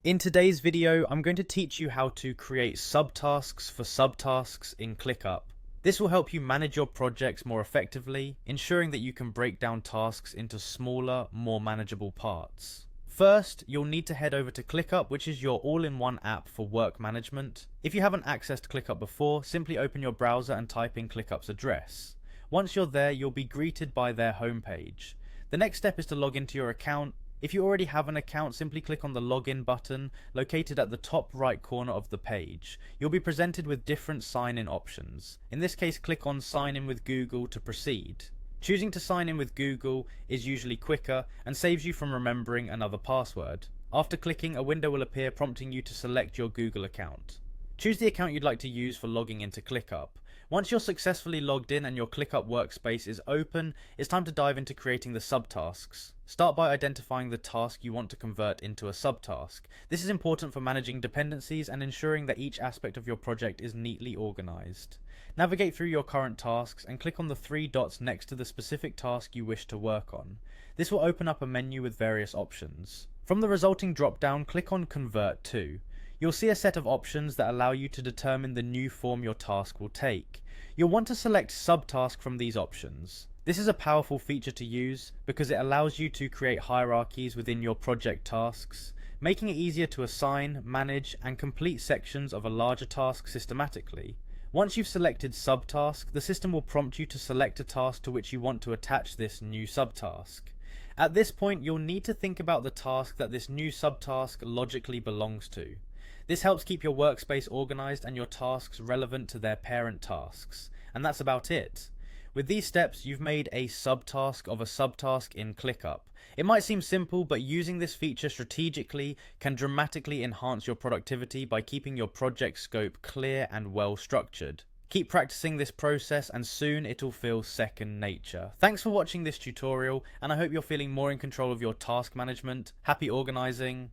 In today's video, I'm going to teach you how to create subtasks for subtasks in Clickup. This will help you manage your projects more effectively, ensuring that you can break down tasks into smaller, more manageable parts. First, you'll need to head over to Clickup, which is your all-in-one app for work management. If you haven't accessed Clickup before, simply open your browser and type in Clickup's address. Once you're there, you'll be greeted by their homepage. The next step is to log into your account. If you already have an account, simply click on the login button located at the top right corner of the page. You'll be presented with different sign-in options. In this case, click on Sign in with Google to proceed. Choosing to sign in with Google is usually quicker and saves you from remembering another password. After clicking, a window will appear prompting you to select your Google account. Choose the account you'd like to use for logging into Clickup. Once you're successfully logged in and your Clickup workspace is open, it's time to dive into creating the subtasks. Start by identifying the task you want to convert into a subtask. This is important for managing dependencies and ensuring that each aspect of your project is neatly organized. Navigate through your current tasks and click on the three dots next to the specific task you wish to work on. This will open up a menu with various options. From the resulting drop-down, click on Convert To. You'll see a set of options that allow you to determine the new form your task will take. You'll want to select Subtask from these options. This is a powerful feature to use because it allows you to create hierarchies within your project tasks, making it easier to assign, manage, and complete sections of a larger task systematically. Once you've selected Subtask, the system will prompt you to select a task to which you want to attach this new subtask. At this point, you'll need to think about the task that this new subtask logically belongs to. This helps keep your workspace organized and your tasks relevant to their parent tasks. And that's about it. With these steps, you've made a subtask of a subtask in Clickup. It might seem simple, but using this feature strategically can dramatically enhance your productivity by keeping your project scope clear and well structured. Keep practicing this process and soon it'll feel second nature. Thanks for watching this tutorial, and I hope you're feeling more in control of your task management. Happy organizing!